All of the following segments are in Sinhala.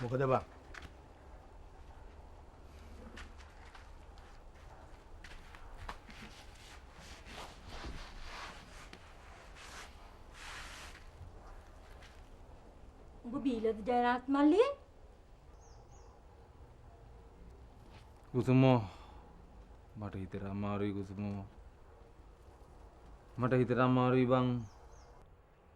මොකද බං? උඹ බීලද ජයනාත් මල්ලි? කුසුමෝ මට හිතට අමාරුයි කුසුමෝ. මට හිතට අමාරුයි බං.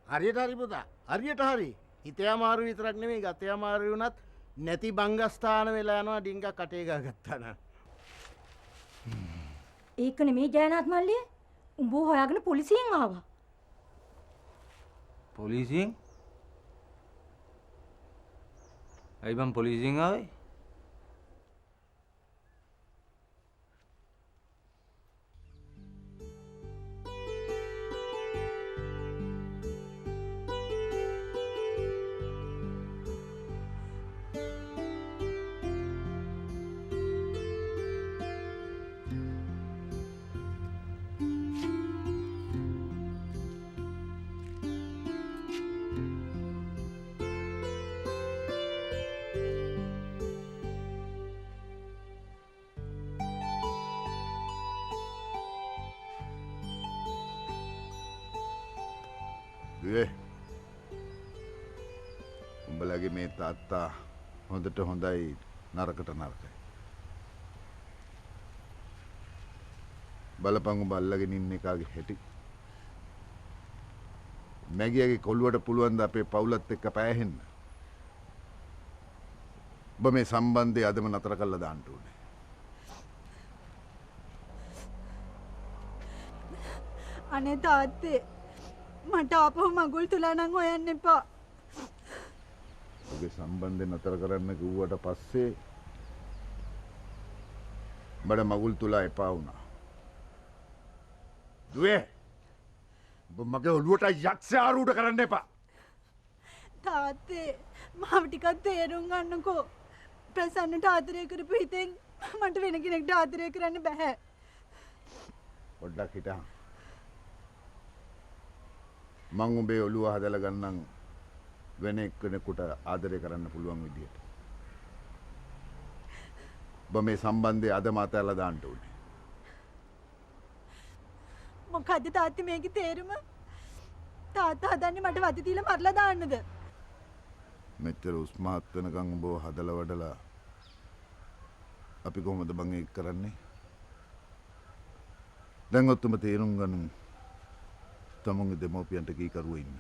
හරියට හරි පුතා. හරියට හරි. හිතේ අමාරු විතරක් නෙමෙයි ගතේ අමාරු වුණත් නැති බංගස්ථාන වෙලා යනවා ඩිංගක් කටේ ගාගත්තා නම්. ඒක නෙමේ ජයනාත් මල්ලි. උඹ හොයාගෙන පොලිසියෙන් ආවා. පොලිසියෙන්? ඇයි බං පොලිසියෙන් ආවේ? දුවේ උඹලගේ මේ තාත්තා හොඳට හොඳයි නරකට නරකයි. බලපං උඹ අල්ලගෙන ඉන්න එකාගේ හැටි. මැගියගේ කොළුවට පුළුවන් ද අපේ පවුලත් එක්ක පෑහෙන්න. ඔබ මේ සම්බන්ධය අදම නතර කරලා දාන්න ඕනේ. අනේ තාත්තේ මට ආපහු මගුල් තුලා නම් හොයන්න එපා. ඔබේ සම්බන්ධය නතර කරන්න කිව්වට පස්සේ බඩ මගුල් තුලා එපා වුණා. දුවේ ඔබ මගේ ඔළුවට යක්ෂ ආරූඪ කරන්න එපා. තාත්තේ මාව ටිකක් තේරුම් ගන්නකෝ. ප්‍රසන්නට ආදරය කරපු හිතෙන් මට වෙන කෙනෙක්ට ආදරය කරන්න බෑ. පොඩ්ඩක් හිටහන්. මං උඹේ ඔළුව හදලා ගන්නම් වෙන එක්කෙනෙකුට ආදරය කරන්න පුළුවන් විදියට. ඔබ මේ සම්බන්ධය අදම අතහැරලා දාන්න ඕනේ. මොකද්ද තාත්තේ මේකේ තේරුම? තාත්තා හදන්නේ මට වද දීලා මරලා දාන්නද? මෙච්චර උස්මහත් වෙනකන් උඹව හදලා වඩලා අපි කොහොමද බං ඒක කරන්නේ? දැන් ඔත්තම තේරුම් ගන්න තමුන්ගේ දෙමෝපියන්ට කීකරුව ඉන්න.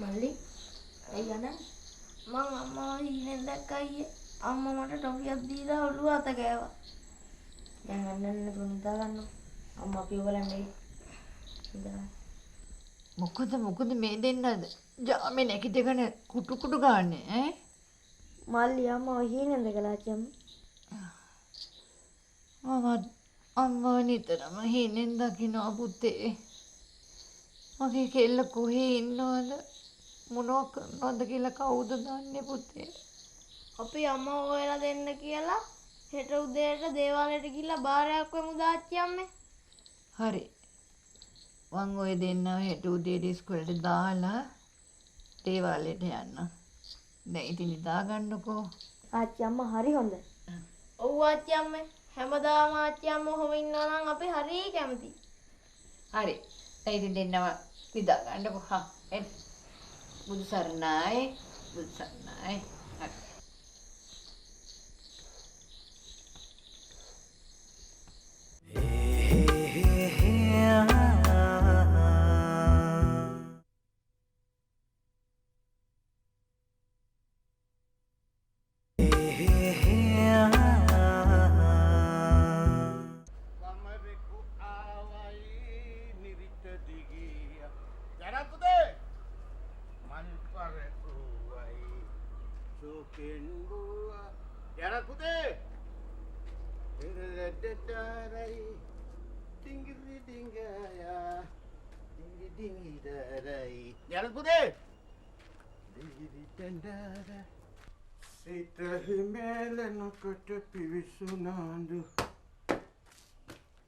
මල්ලි ඇයි යන මං අම්මා හීනෙන් දැක්කා අයියේ අම්මා මට ටොෆියක් දීලා ඔළුව අත ගෑවා දැන් අන්නන්න තුනිදා ගන්න අම්මා අපි ඔයගලන්නේ ඉඳලා මොකද මේ දෙන්නද ජාමේ නැකිටගෙන කුටු කුටු ගාන්නේ ඈ මල්ලි අම්මා හීනෙන් දැකලා චම් අම්මා නිතරම හීනෙන් දකින්න පුතේ මගේ කෙල්ල කොහේ ඉන්නවද මොනවා කරනවද කියලා කවුද දන්නේ පුතේ අපි අම්මා හොයලා දෙන්න කියලා හෙට උදේට දේවාලයට ගිහිල්ලා බාරයක් වෙමු දාච්චි අම්මේ හරි මං ඔය දෙන්නව හෙට උදේට ඉස්කෝලේට දාලා දේවාලයට යන්න දැන් ඉතින් ඉදා ගන්නකෝ ආච්චි අම්මා හරි හොඳයි ඔව් ආච්චි අම්මේ හැමදාම ආච්චි අම්මා ඔහොම ඉන්නවා නම් අපි හරි කැමතියි හරි දැන් ඉතින් දෙන්නව ඉදා ගන්නකෝ හා එන්න බුදු සරණයි හරි yeah. ජනත් පුතේ ඩරයි ඩිංගිරි ඩිංගයා ඩිංගි ඩිංගි ඩරයි ජනත් පුතේ ඩිංගිරි ඩන්ඩර සිත හිමෙලනකොට පිවිසුනාඳු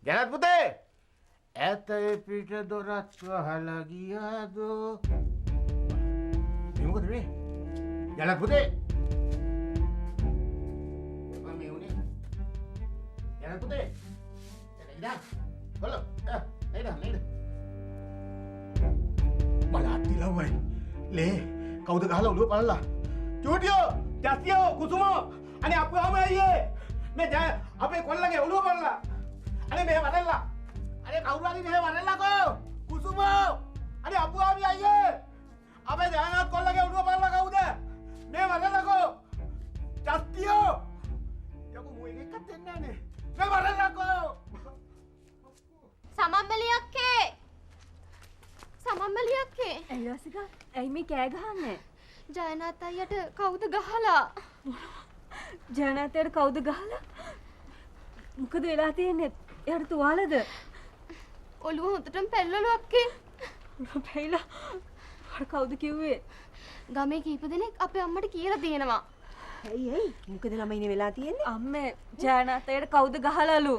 ජනත් පුතේ ඇතේ පිට දොරත් වහලා ගියාදෝ මේ මොකද මේ ජනත් පුතේ putih. Tidak. Halo. Tidak. Malati lah weh. Le, kau dah galau lu pala. Studio, Jasio, Kusumo. Ani apa ame ye? Me ja, apa kau lagi ulu pala? Ani me mana lah? Ani kau lagi me mana lah kau? Kusumo. Ani apa ame ye? Apa jangan kau lagi ulu pala kau dah? Me mana lah kau? Jasio. Ya aku mau ini katanya nih. සමම්මලියක්කේ ඇයි රසික? ඇයි මේ කෑ ගහන්නේ? ජයනාත් අයියට කවුද ගහලා? ජයනාතයට කවුද ගහලා? මොකද වෙලා තියෙන්නේ? එයාට තුවාලද? ඔළුව හොඳටම පැල්ලලු අක්කේ. ඔළුව පැයිලා. අර කවුද කිව්වේ? ගමේ කීප දෙනෙක් අපේ අම්මට කියලා තියෙනවා. ඇයි මොකද ළමයිනේ වෙලා තියෙන්නේ? අම්මේ ජයනාතයට කවුද ගහලාලු?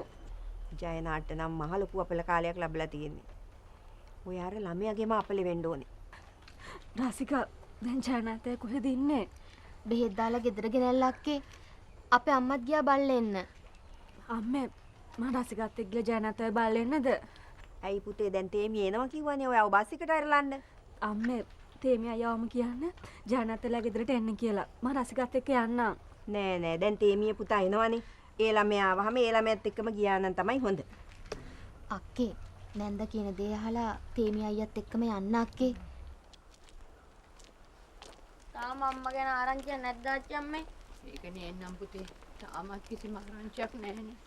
ජයනාට නම් මහ ලොකු අපල කාලයක් ලැබලා තියෙන්නේ. ඔය අර ළමයාගේම අපලෙ වෙන්න ඕනේ. රසික දැන් ජයනාතය කොහෙද ඉන්නේ? බෙහෙත් දාලා ගෙදර ගෙනල්ලා අක්කේ. අපේ අම්මත් ගියා බල්ලෙන්න. අම්මේ මම රසිකත් එක්ක ගියා ජයනාතය බලන්නද? ඇයි පුතේ දැන් තේමි එනවා කිව්වනේ ඔය බස් එකට අරලන්න. අම්මේ තේමි අයියාවම කියන්න ජයනාතලා ගෙදරට එන්න කියලා. මම රසිකත් එක්ක යන්නම්. නෑ දැන් තේමියේ පුතා එනවනේ. ඒ ළමයා ආවහම ඒ ළමයාත් එක්කම ගියා නම් තමයි හොඳ. අක්කේ නැන්ද කියන දේ අහලා තේමි අයියත් එක්කම යන්න අක්කේ. තාම අම්මා ගැන ආරංචියක් නැද්ද අච්චි අම්මේ? ඒක නේනම් පුතේ. තාමත් කිසිම ආරංචියක් නැහැනේ.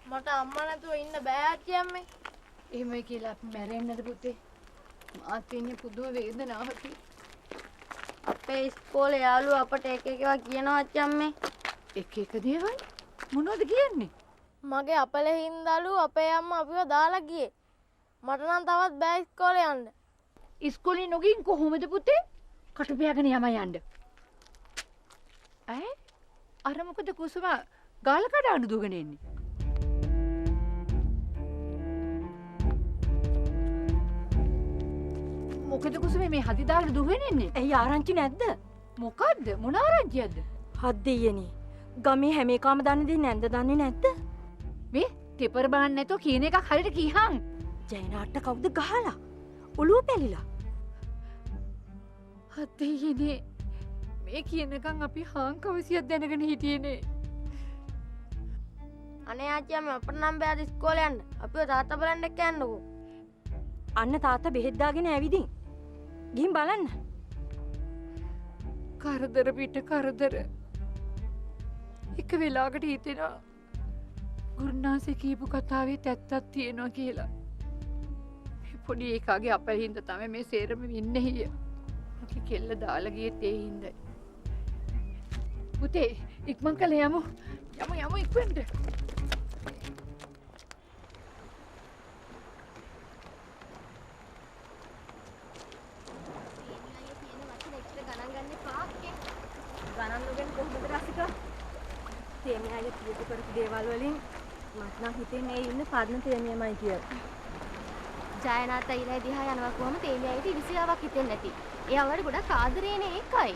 මට අම්මා නැතුව ඉන්න බෑ අච්චි අම්මේ. එහෙමයි කියලා අපි මැරෙන්නද පුතේ? මාත් ඉන්නේ පුදුම වේදනාවකින්. අපේ ඉස්කෝලේ යාළුවෝ අපට එක එක ඒවා කියනවා අච්චි අම්මේ. එක දේවල් මොනවද කියන්නේ? මගේ අපලේ හින්දාලු අපේ අම්මා අපිව දාලා ගියේ. මට නම් තවත් බෑ ඉස්කෝලේ යන්න. ඉස්කෝලේ නොගින් කොහොමද පුතේ? කට බෑගෙන යන්න. අර මොකද කුසුම ගාල කඩාන දුවගෙන එන්නේ? මොකද කුසුම මේ හදි දාගෙන දුවගෙන එන්නේ? ඇයි ආරංචි නැද්ද? මොකද්ද? මොන ආරංචියක්ද? හත් දෙයියනේ. ගමේ හැම එකම දන්නේ දෙන්නේ නැන්ද දන්නේ නැද්ද? මේ තෙපර බලන්න නැතෝ කියන එකක් හරියට කීහන්. ජයනාට කවුද ගහලා? ඔළුව පැලිලා. අතේයනේ මේ කියනකම් අපි හාන් කවසියක් දැනගෙන හිටියේනේ. අනේ ආච්චි අම්මා අපට නම් බෑ ඉස්කෝලේ යන්න. අපිව තාත්තා බලන්න එක්ක යන්නකෝ. අන්න තාත්තා බෙහෙත් දාගෙන ඇවිදින්. ගිහින් බලන්න. කරදර පිට කරදර. එක වෙලාවකට හිතෙනවා ගුරුනාන්සේ කියපු කතාවේ ඇත්තක් තියෙනවා කියලා. පොඩි එකාගේ අපල හින්දා තමයි මේ සේරම ඉන්නේ හිය. අපි කෙල්ල දාලා ගියේ ඒ හින්දායි. පුතේ ඉක්මන් කළ යමු ඉක්මනට. ගණන් නොගෙන කොහොමද රසික? තේමි අය කියපු කරපු දේවල් වලින් මට නම් හිතෙන්නේ ඒ ඉන්නේ පරණ තේමියමයි කියලා. ජයනාත් අයිලා දිහා යනවා කොහොම තේමි අයිට ඉරිසියාවක් හිතෙන්නේ නැති. ඒ අවලට ගොඩක් ආදරේනේ ඒකයි.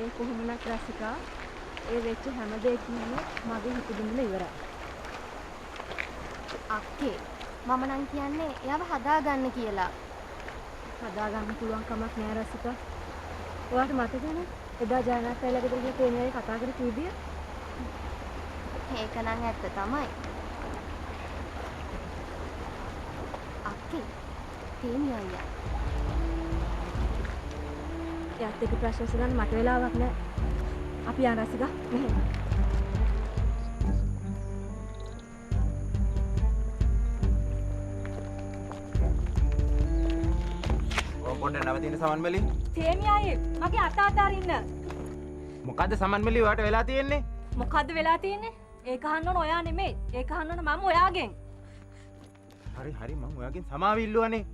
ඒ කොහොමනක් රසිකා ඒ වෙච්ච හැම දෙයක්ම මගේ හිත බිඳලා ඉවරයි. අක්කේ මම නම් කියන්නේ එයාව හදාගන්න කියලා. හදාගන්න පුළුවන් කමක් නෑ රසිකා. ඔයාලට මතකද එදා ජයනාත් අයිලා ගෙදර ගිහින් තේමි අය කතා කර කිව්විය? ඒක නම් ඇත්ත තමයි. අක්කේ තේමි අයියා. එයාත් එක්ක ප්‍රශ්න විසඳන්න මට වෙලාවක් නෑ. අපි යන් රසිකා මෙහෙම. පොඩ්ඩක් නවතින්න සමන්මලි. තේමි අය මගේ අත අතාරින්න. මොකද්ද සමන්මලි ඔයාට වෙලා තියෙන්නේ? මොකද්ද වෙලා තියෙන්නේ? ඒක අහන්න ඕන ඔයා නෙමෙයි. ඒක අහන්න ඕන මම ඔයාගෙන්. හරි මං ඔයාගෙන් සමාව ඉල්ලුවානේ.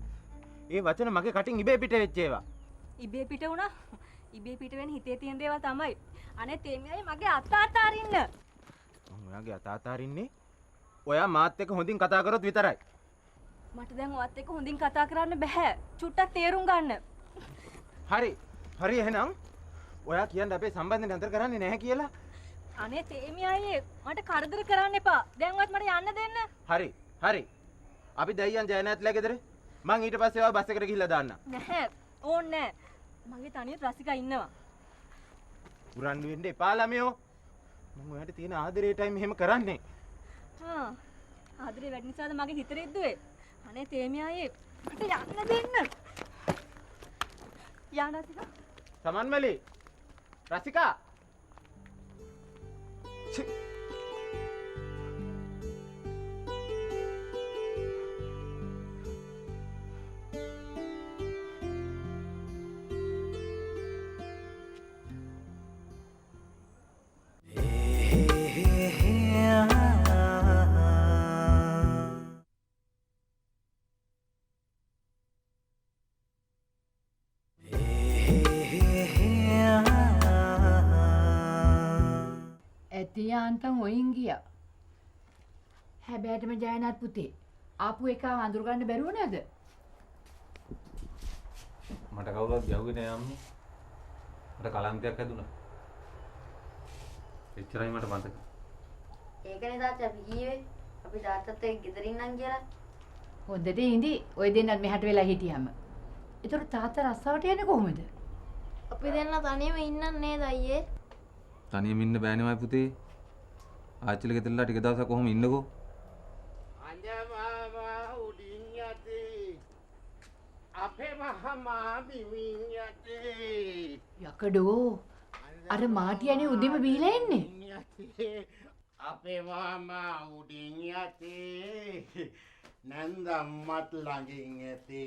ඒ වචන මගේ කටින් ඉබේ පිට වෙච්ච ඒවා. ඉබේ පිට වුණා. ඉබේ පිට වෙන හිතේ තියෙන දේවල් තමයි. අනේ තේමියයි මගේ අත අතාරින්න. මං ඔයාගේ අත අතාරින්නේ ඔයා මාත් එක්ක හොඳින් කතා කරොත් විතරයි. මට දැන් ඔයත් එක්ක හොඳින් කතා කරන්න බෑ. චුට්ටක් තේරුම් ගන්න. හරි එහෙනම් ඔයා කියන්නේ අපේ සම්බන්ධය නතර කරන්නේ නැහැ කියලා. අනේ තේමියයි මට කරදර කරන්න එපා. දැන්වත් මට යන්න දෙන්න. හරි. අපි දැයියන් ජයනාත්ලා ගෙදර. මං ඊට පස්සේ ඔයා බස් එකට ගිහිල්ලා දාන්න. නැහැ. ඕන්නේ නැහැ. මගේ තනියට රසිකා ඉන්නවා. උරන් වෙන්න එපා ළමයෝ. මං ඔයාට තියෙන ආදරේටයි මෙහෙම කරන්නේ. ආදරේ වැඩි නිසාද මගේ හිත රෙද්දුවේ? අනේ තේමියයි මට යන්න දෙන්න. යන්න රසිකා. සමන්මලි. රසිකා. ඇතියාන්තන් ඔයින් ගියා. හැබැයිටම ජයනාත් පුතේ ආපු එක අඳුරගන්න බැරුව නේද? මට කවුරුත් යවුවේ නෑ අම්මේ. මට කලන්තයක් හැදුනා. එච්චරයි මට මතක. ඒකනේ තාත්තා අපි කීවේ අපි තාත්තත් එක්ක ගෙදරින් නම් කියලා. හොඳට ඉඳි ඔය දෙන්නත් මෙහාට වෙලා හිටියම. ඒතර තාත්තා රස්සාවට යන්නේ කොහොමද? අපි දෙන්න තනියම ඉන්නන් නේද අයියේ? තනියම ඉන්න බෑනේ පුතේ. ආච්චිල ගෙදරලා ටික දවසක් කොහොම ඉන්නකෝ. අංජමාමා උඩින් යති. අපේ මහා බිමින් යති. යකඩෝ අර මාටියනේ උදෙම බීලා එන්නේ. අපේ මාමා උඩින් යති. නන්දම්මත් ළඟින් ඇති.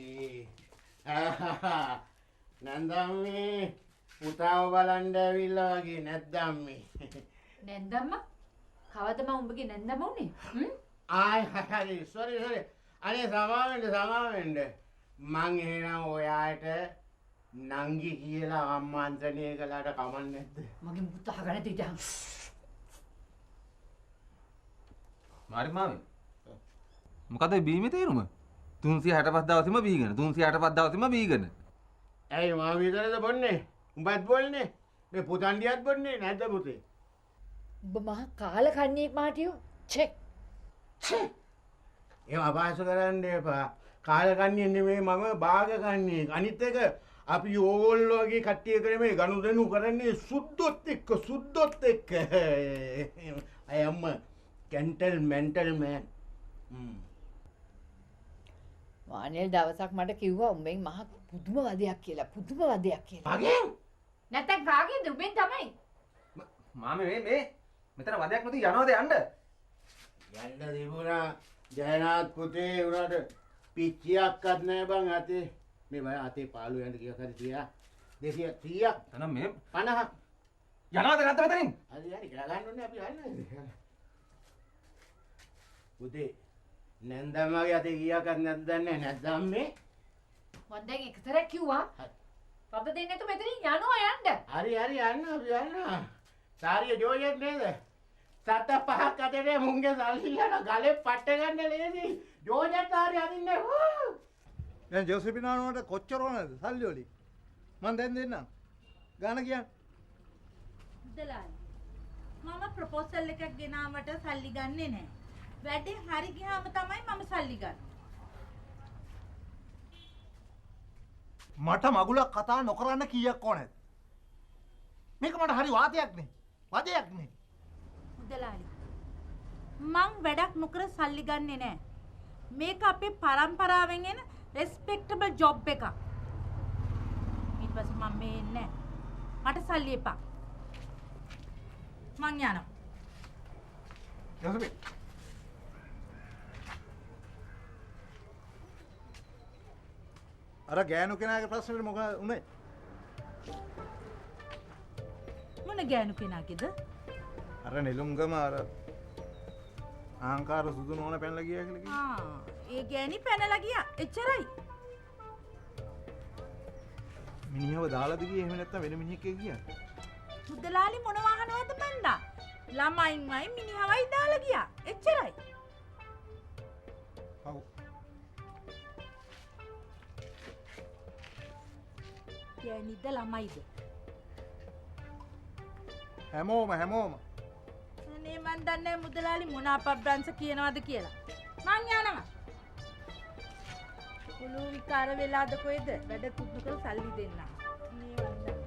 නන්දම්මේ පුතාව බලන්න ඇවිල්ලා වගේ නැද්දම් මේ. නැන්දම්ම කවද මම උඹගේ නැන්දම උනේ? හරි සෝරි. අනේ සමාවෙන්න. මං එහෙනම් ඔයාට නංගි කියලා ආමන්ත්‍රණය කළාට කමක් නැද්ද? මගේ මුත් අහගන්න තියටහන්. මාරි මාමේ. මොකද බීමේ තේරුම? 365 දවසෙම බීගෙන 365 දවසෙම බීගෙන. ඇයි මාම විතරද බොන්නේ? උඹත් බොන්නේ? මේ පුතන්ඩියත් බොන්නේ නැද්ද පුතේ? උඹ මහා කාල කන්නේක් මාටියෝ. ඡේ. ඒව අභාස කරන්න එපා. කාලකන්ණිය නෙමෙයි මම භාගකන්ණියෙක්. අනිත් එක අපි ඕගොල්ලෝ වගේ කට්ටිය කරේ ගනුදෙනු කරන්නේ සුද්දොත් එක්ක. I am a mental man. වානියල් දවසක් මට කිව්වා උඹෙන් මහා පුදුම වදයක් කියලා. අගේ? නැත්තම් කාගේද උඹෙන් තමයි. මාමේ මේ මෙතන වදයක් නැති යනවද යන්න? යන්න තිබුණා ජයනාත් පුතේ උනාට පිච්චියක්වත් නැහැ බං අතේ. මේ බය අතේ පාළු යන්න කීයක් හරි තියා. 230ක්. තනම් මේ 50ක්. යනවද නැත්ද මෙතනින්? හරි කියලා ගන්න ඕනේ අපි යන්නේ. පුතේ නැන්දම්මගේ අතේ කීයක්වත් නැද්දන්නේ නැද්දම් මේ? මම දැන් එකතරක් කිව්වා. පද දෙන්නේ නැතු මෙතනින් යනවා යන්න. හරි යන්න අපි යන්න. සාරිය ජෝයත් නේද? සත පහක් අතරේ මුංගේ සල්ලි යන ගලේ පට්ට ගන්න ලේසි. ජෝයත් සාරිය අදින්නේ. දැන් ජෝසෙපිනානෝට කොච්චර වුණාද සල්ලි වලින්? මං දැන් දෙන්නම්. ගාන කියන්න. දලාලි. මම ප්‍රොපෝසල් එකක් ගෙනාවට සල්ලි ගන්නෙ නෑ. වැඩේ හරි ගියාම තමයි මම සල්ලි ගන්න. මට මගුලක් කතා නොකරන්න කීයක් ඕනද? මේක මට හරි වාතයක් නේ. වදයක් නේ. දලාලි. මං වැඩක් නොකර සල්ලි ගන්නෙ නෑ. මේක අපේ පරම්පරාවෙන් එන රෙස්පෙක්ටබල් ජොබ් එකක්. ඊට පස්සේ මම මේ එන්නේ නෑ. මට සල්ලි එපා. මං යනවා. ජෝසෙපි. අර ගෑනු කෙනාගේ ප්‍රශ්නෙට මොකද උනේ? මොන ගෑනු කෙනාගේද? අර නෙළුම්ගම අර ආංකාර සුදු නෝන පැනලා ගියා කියලා කිව්වා. ඒ ගෑණි පැනලා ගියා. එච්චරයි. මිනිහව දාලාද ගියේ එහෙම නැත්නම් වෙන මිනිහෙක් ගියා. මුදලාලි මොන වාහනවද බණ්ඩා? ළමයින්මයි මිනිහවයි දාලා ගියා. එච්චරයි. ඔව්. ගෑණිද ළමයිද? හැමෝම අනේ මන් දන්නේ මුදලාලි මොන අපබ්‍රංශ කියනවද කියලා. මං යනවා. කුළු විකාර වෙලාද කොහෙද? වැඩ කුඩු කර සල්ලි දෙන්න. මේ වන්දන.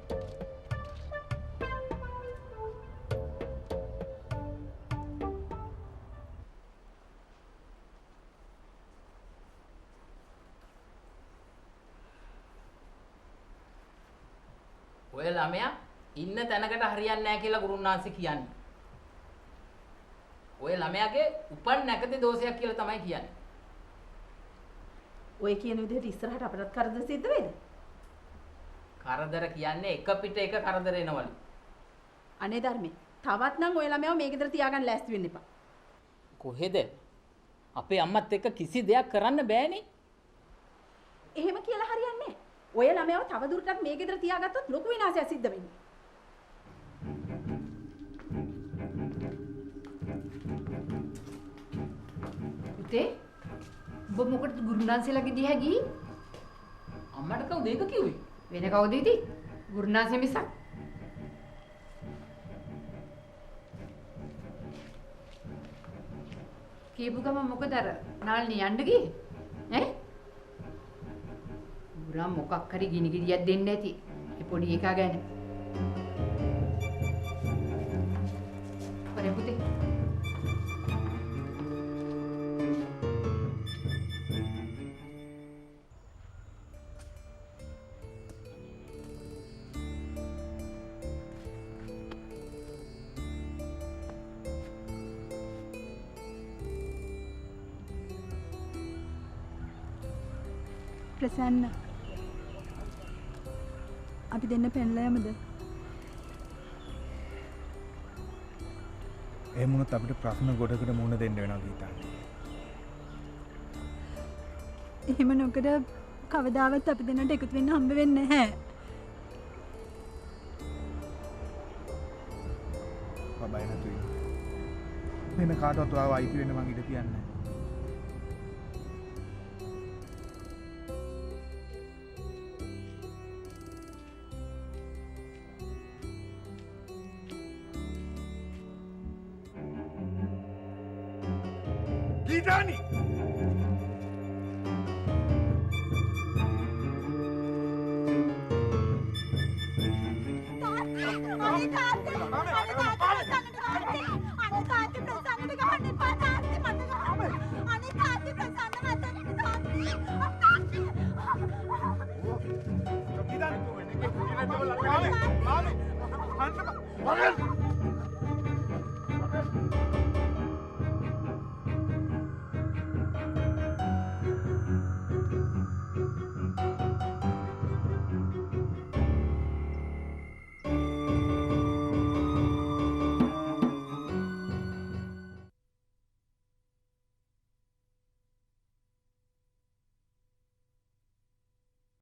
ඔය ළමයා ඉන්න තැනකට හරියන්නේ නැහැ කියලා ගුරුනාන්සේ කියන්නේ. ඔය ළමයාගේ උපන් නැකතේ දෝෂයක් කියලා තමයි කියන්නේ. ඔය කියන විදිහට ඉස්සරහට අපටත් කරදර සිද්ධ වෙයිද? කරදර කියන්නේ එක පිට එක කරදර එනවලු. අනේ ධර්මේ. තවත් නම් ඔය ළමයාව මේ ගෙදර තියාගන්න ලෑස්ති වෙන්න එපා. කොහෙද? අපේ අම්මත් එක්ක කිසි දෙයක් කරන්න බෑනේ. එහෙම කියලා හරියන්නේ නැහැ. ඔය ළමයාව තව දුරටත් මේ ගෙදර තියාගත්තොත් ලොකු විනාශයක් සිද්ධ වෙන්නේ. පුතේ ඔබ මොකටද ගුරුනාන්සේලාගේ දිහා ගියේ? අම්මට කවුද ඒක කිව්වේ? වෙන කවුද ඉතින්? ගුරුනාන්සේ මිසක්. කියපු ගම මොකද අර නාල්නි යන්න ගියේ? ඈ? ගුරා මොකක් හරි ගිනි ගිරියක් දෙන්න ඇති. ඒ පොඩි එකා ගැන. පරේ පුතේ. ප්‍රසන්න අපි දෙන්න පැනලා යමුද? එහෙම වුණොත් අපිට ප්‍රශ්න ගොඩකට මුහුණ දෙන්න වෙනවා ගීතා. එහෙම නොකර කවදාවත් අපි දෙන්නට එකතු වෙන්න හම්බ වෙන්නේ නැහැ. බබයි නැතු ඉන්න. වෙන කාටවත් ආව අයිති වෙන්න මං ඉඩ තියන්නේ නැහැ. Gitani! තාත්තා!